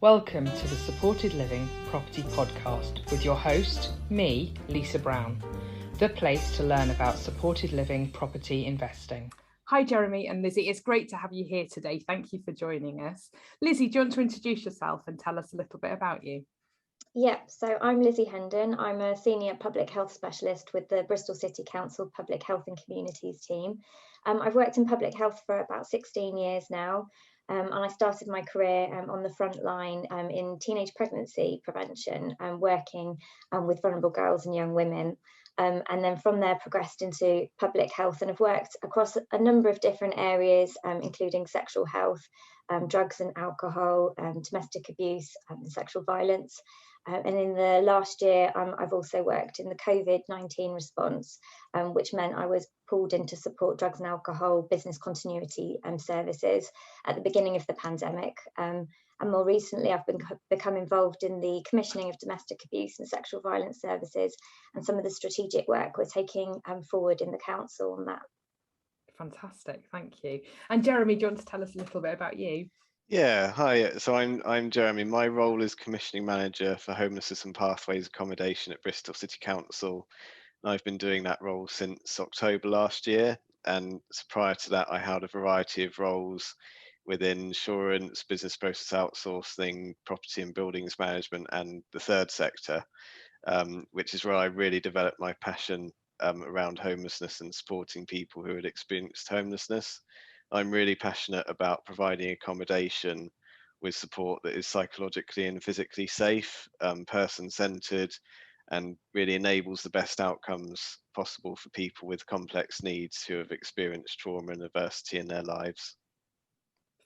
Welcome to the Supported Living Property Podcast with your host, me, Lisa Brown, the place to learn about supported living property investing. Hi, Jeremy and Lizzie. It's great to have you here today. Thank you for joining us. Lizzie, do you want to introduce yourself and tell us a little bit about you? Yep, so I'm Lizzie Hendon. I'm a senior public health specialist with the Bristol City Council Public Health and Communities team. I've worked in public health for about 16 years now, and I started my career on the front line in teenage pregnancy prevention, working with vulnerable girls and young women. And then from there progressed into public health and have worked across a number of different areas, including sexual health, drugs and alcohol, domestic abuse and sexual violence. And in the last year, I've also worked in the COVID-19 response, which meant I was pulled in to support drugs and alcohol business continuity services at the beginning of the pandemic. And more recently, I've become involved in the commissioning of domestic abuse and sexual violence services and some of the strategic work we're taking forward in the council on that. Fantastic, thank you. And Jeremy, do you want to tell us a little bit about you? Yeah, hi. So I'm Jeremy. My role is commissioning manager for homelessness and pathways accommodation at Bristol City Council. And I've been doing that role since October last year. And prior to that, I held a variety of roles within insurance, business process outsourcing, property and buildings management, and the third sector, which is where I really developed my passion around homelessness and supporting people who had experienced homelessness. I'm really passionate about providing accommodation with support that is psychologically and physically safe, person-centered, and really enables the best outcomes possible for people with complex needs who have experienced trauma and adversity in their lives.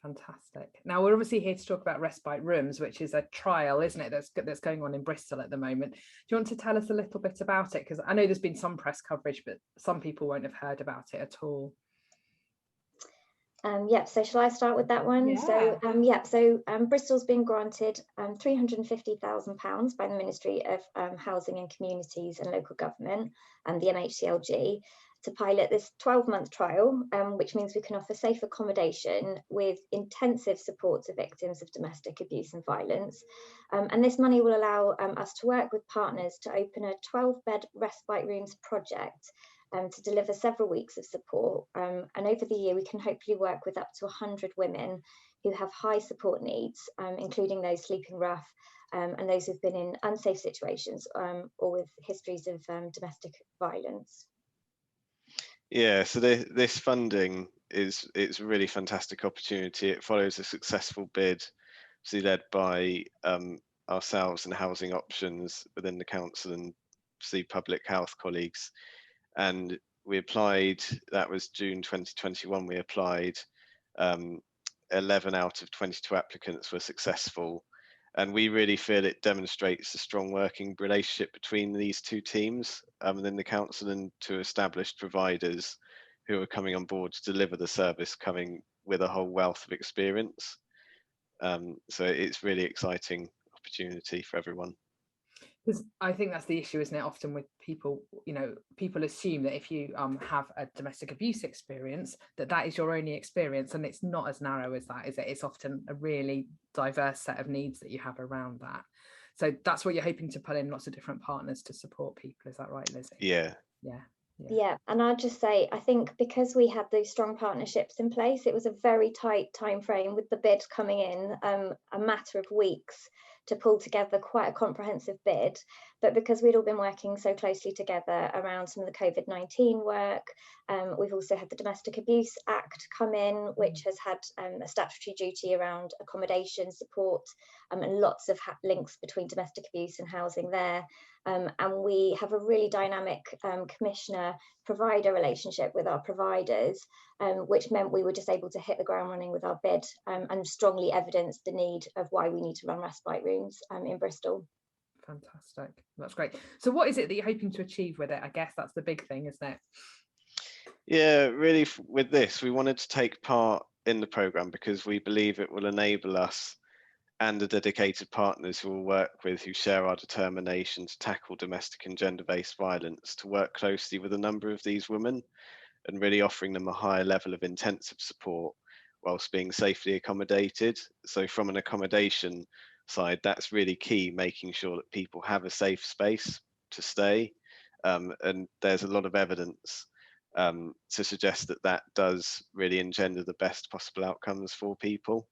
Fantastic. Now we're obviously here to talk about respite rooms, which is a trial, isn't it, that's going on in Bristol at the moment. Do you want to tell us a little bit about it? Because I know there's been some press coverage, but some people won't have heard about it at all. So shall I start with that one? Yeah. So Bristol's been granted £350,000 by the Ministry of Housing and Communities and Local Government and the MHCLG to pilot this 12-month trial, which means we can offer safe accommodation with intensive support to victims of domestic abuse and violence. And this money will allow us to work with partners to open a 12-bed respite rooms project to deliver several weeks of support. And over the year, we can hopefully work with up to 100 women who have high support needs, including those sleeping rough and those who've been in unsafe situations or with histories of domestic violence. Yeah, so this funding it's a really fantastic opportunity. It follows a successful bid, led by ourselves and Housing Options within the council and the public health colleagues. And we applied, that was June 2021, we applied, 11 out of 22 applicants were successful. And we really feel it demonstrates a strong working relationship between these two teams within the council and two established providers who are coming on board to deliver the service, coming with a whole wealth of experience. So it's really exciting opportunity for everyone. Because I think that's the issue, isn't it? Often with people, people assume that if you have a domestic abuse experience, that is your only experience, and it's not as narrow as that, is it? It's often a really diverse set of needs that you have around that. So that's what you're hoping to pull in lots of different partners to support people. Is that right, Lizzie? Yeah. Yeah, and I'll just say, I think because we had those strong partnerships in place, it was a very tight time frame with the bid coming in, a matter of weeks to pull together quite a comprehensive bid. But because we'd all been working so closely together around some of the COVID-19 work, we've also had the Domestic Abuse Act come in, which has had a statutory duty around accommodation support and lots of links between domestic abuse and housing there. And we have a really dynamic commissioner-provider relationship with our providers, which meant we were just able to hit the ground running with our bid and strongly evidenced the need of why we need to run respite rooms in Bristol. Fantastic, that's great. So what is it that you're hoping to achieve with it? I guess that's the big thing, isn't it? Yeah, really, with this, we wanted to take part in the programme because we believe it will enable us and the dedicated partners who will work with, who share our determination to tackle domestic and gender-based violence, to work closely with a number of these women and really offering them a higher level of intensive support whilst being safely accommodated. So from an accommodation side, that's really key, making sure that people have a safe space to stay. And there's a lot of evidence to suggest that that does really engender the best possible outcomes for people.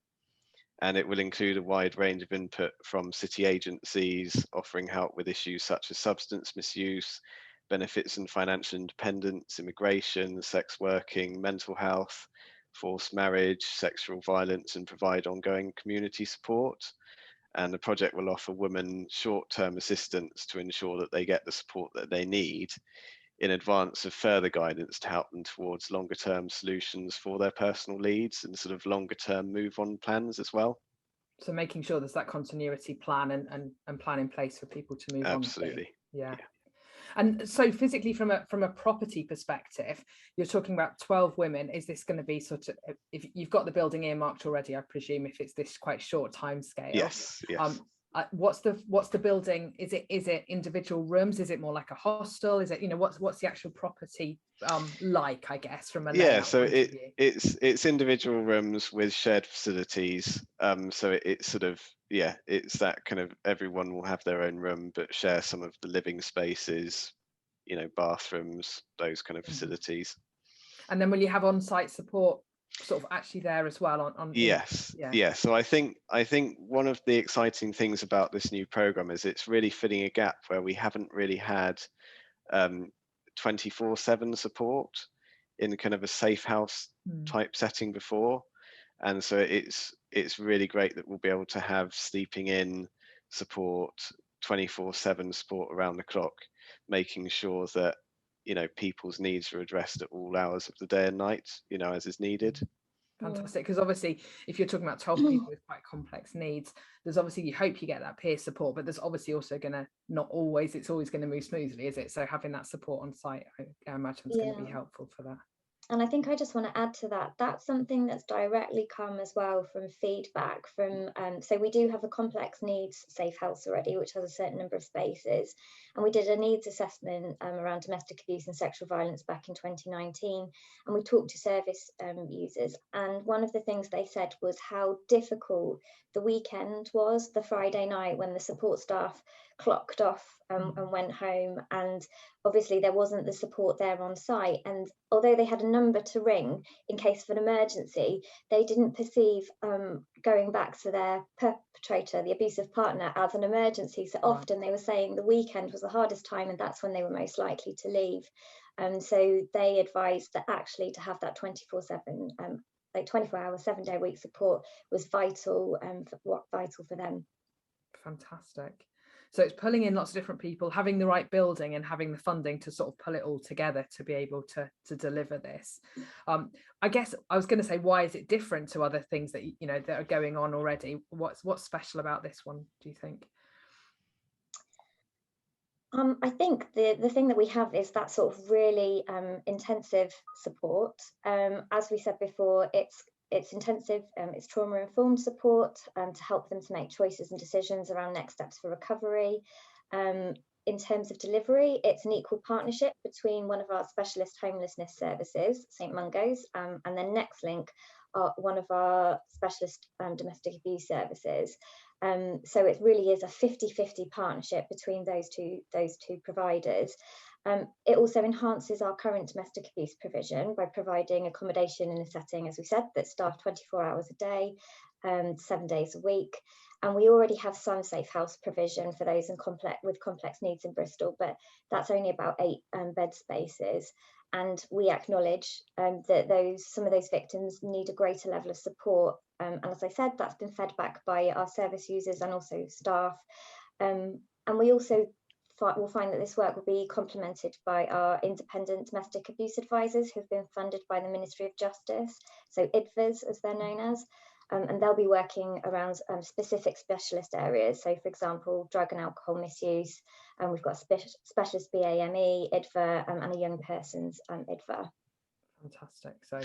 And it will include a wide range of input from city agencies offering help with issues such as substance misuse, benefits and financial independence, immigration, sex working, mental health, forced marriage, sexual violence, and provide ongoing community support. And the project will offer women short-term assistance to ensure that they get the support that they need in advance of further guidance to help them towards longer term solutions for their personal needs and sort of longer term move on plans as well. So making sure there's that continuity plan and plan in place for people to move on. Absolutely. Yeah. And so physically from a property perspective, you're talking about 12 women. Is this going to be sort of, if you've got the building earmarked already, I presume, if it's this quite short time scale? Yes, yes. What's the building? Is it individual rooms? Is it more like a hostel? Is it, you know, what's the actual property like, I guess, from a layout so point of view? it's individual rooms with shared facilities. So it's sort of, yeah, it's that kind of, everyone will have their own room but share some of the living spaces, you know, bathrooms, those kind of facilities. And then will you have on-site support sort of actually there as well on Yes. So I think one of the exciting things about this new program is it's really filling a gap where we haven't really had 24/7 support in kind of a safe house type setting before. And so it's really great that we'll be able to have sleeping in support, 24/7 support around the clock, making sure that, you know, people's needs are addressed at all hours of the day and night, you know, as is needed. Fantastic, because obviously if you're talking about 12 people with quite complex needs, there's obviously, you hope you get that peer support, but there's obviously also going to, not always, it's always going to move smoothly, is it? So having that support on site, I imagine, is going to be helpful for that. And I think I just want to add to that, that's something that's directly come as well from feedback from, so we do have a complex needs safe house already, which has a certain number of spaces. And we did a needs assessment around domestic abuse and sexual violence back in 2019. And we talked to service users. And one of the things they said was how difficult the weekend was, the Friday night when the support staff clocked off and went home, and obviously there wasn't the support there on site, and although they had a number to ring in case of an emergency, they didn't perceive going back to their perpetrator, the abusive partner, as an emergency. So often they were saying the weekend was the hardest time and that's when they were most likely to leave. So they advised that actually to have that 24/7 like 24-hour 7-day-a-week support was vital for them. Fantastic. So it's pulling in lots of different people, having the right building and having the funding to sort of pull it all together to be able to deliver this. I guess I was going to say, why is it different to other things that, you know, that are going on already? What's special about this one, do you think? I think the thing that we have is that sort of really intensive support. As we said before, it's intensive, it's trauma-informed support to help them to make choices and decisions around next steps for recovery. In terms of delivery, it's an equal partnership between one of our specialist homelessness services, St Mungo's, and then NextLink, one of our specialist domestic abuse services. So it really is a 50-50 partnership between those two providers. It also enhances our current domestic abuse provision by providing accommodation in a setting, as we said, that's staffed 24 hours a day, 7 days a week. And we already have some safe house provision for those with complex needs in Bristol, but that's only about 8 bed spaces. And we acknowledge that some of those victims need a greater level of support. And as I said, that's been fed back by our service users and also staff. And we also will find that this work will be complemented by our independent domestic abuse advisors who've been funded by the Ministry of Justice, so IDVAs as they're known as. And they'll be working around specific specialist areas. So, for example, drug and alcohol misuse. And we've got a specialist BAME, IDVA, and a young person's IDVA. Fantastic. So,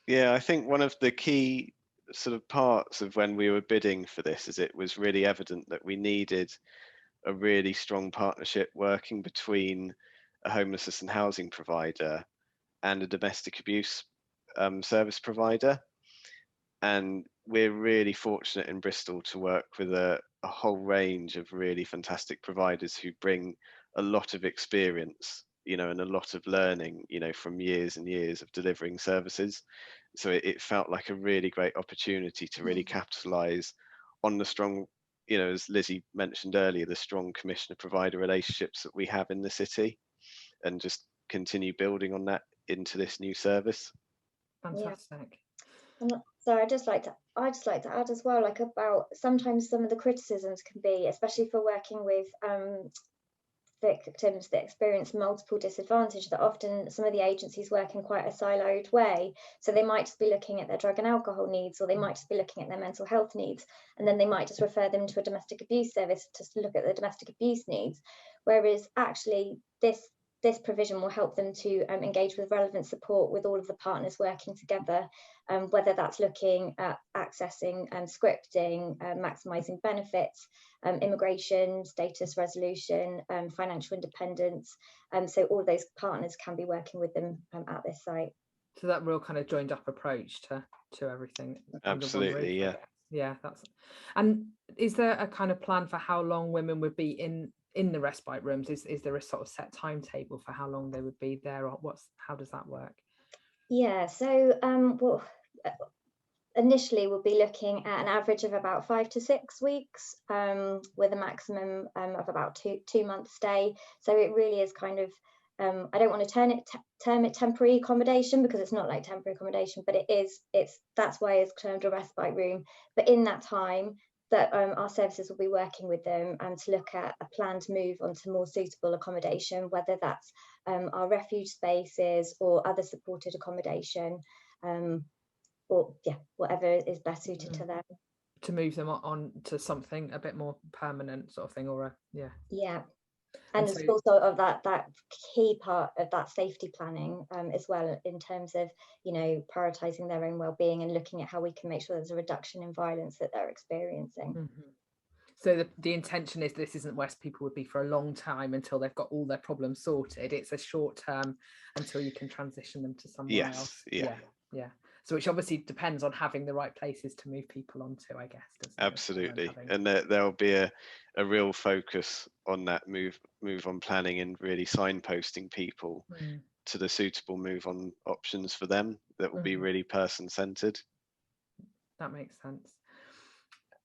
yeah, I think one of the key sort of parts of when we were bidding for this is it was really evident that we needed a really strong partnership working between a homelessness and housing provider and a domestic abuse service provider. And we're really fortunate in Bristol to work with a whole range of really fantastic providers who bring a lot of experience, you know, and a lot of learning, you know, from years and years of delivering services. So it felt like a really great opportunity to really capitalize on the strong, you know, as Lizzie mentioned earlier, the strong commissioner provider relationships that we have in the city, and just continue building on that into this new service. Fantastic. And so I'd just like to add as well, like, about sometimes some of the criticisms can be, especially for working with victims that experience multiple disadvantage, that often some of the agencies work in quite a siloed way. So they might just be looking at their drug and alcohol needs, or they might just be looking at their mental health needs, and then they might just refer them to a domestic abuse service to look at the domestic abuse needs. Whereas actually this provision will help them to engage with relevant support with all of the partners working together, whether that's looking at accessing scripting, maximising benefits, immigration, status resolution, financial independence. So all of those partners can be working with them at this site. So that real kind of joined up approach to everything. Absolutely, yeah. Yeah, that's. And is there a kind of plan for how long women would be in the respite rooms? Is there a sort of set timetable for how long they would be there, or how does that work? Yeah, so well, initially we'll be looking at an average of about 5 to 6 weeks, with a maximum of about two months stay. So it really is kind of, I don't want to term it temporary accommodation, because it's not like temporary accommodation, but that's why it's termed a respite room. But in that time, that our services will be working with them to look at a planned move onto more suitable accommodation, whether that's our refuge spaces or other supported accommodation, or yeah, whatever is best suited to them. To move them on to something a bit more permanent, sort of thing, or yeah. And it's also of that key part of that safety planning as well, in terms of, you know, prioritising their own well-being and looking at how we can make sure there's a reduction in violence that they're experiencing. Mm-hmm. So the intention is this isn't where people would be for a long time until they've got all their problems sorted. It's a short term until you can transition them to somewhere else. Yeah. So which obviously depends on having the right places to move people onto, I guess. Absolutely. And there'll be a real focus on that move on planning, and really signposting people to the suitable move on options for them that will be really person centered. That makes sense.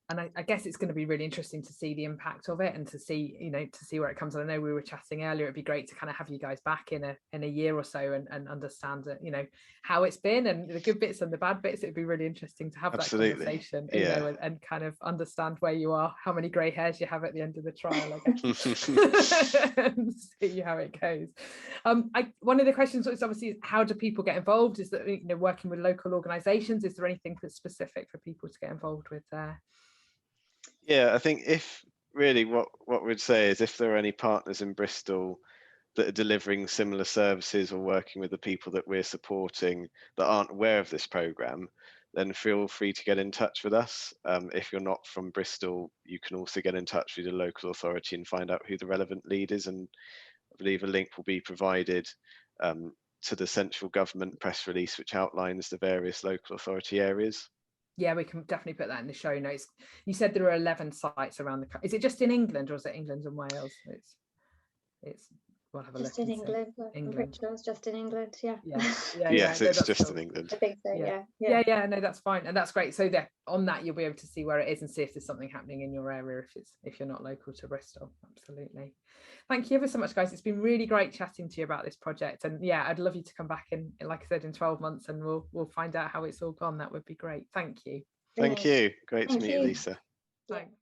And I guess it's going to be really interesting to see the impact of it, and to see, you know, to see where it comes. And I know we were chatting earlier, it'd be great to kind of have you guys back in a year or so and understand it, you know, how it's been, and the good bits and the bad bits. It'd be really interesting to have that conversation, you know, and kind of understand where you are, how many grey hairs you have at the end of the trial, I guess. And see how it goes. One of the questions is obviously, how do people get involved? Is that, you know, working with local organisations? Is there anything that's specific for people to get involved with there? Yeah, I think if really what we'd say is, if there are any partners in Bristol that are delivering similar services or working with the people that we're supporting that aren't aware of this programme, then feel free to get in touch with us. If you're not from Bristol, you can also get in touch with your local authority and find out who the relevant lead is. And I believe a link will be provided to the central government press release, which outlines the various local authority areas. Yeah, we can definitely put that in the show notes. You said there are 11 sites around the country. Is it just in England, or is it England and Wales? It's we'll have a just look in England. I'm pretty sure it's just in England. Yeah. Yes, it's just in England. I think so. Yeah. No, that's fine, and that's great. So that on that, you'll be able to see where it is and see if there's something happening in your area if you're not local to Bristol. Absolutely. Thank you ever so much, guys. It's been really great chatting to you about this project, and yeah, I'd love you to come back in, like I said, in 12 months, and we'll find out how it's all gone. That would be great. Thank you. Thank you. Great to meet you, Lisa. Thanks.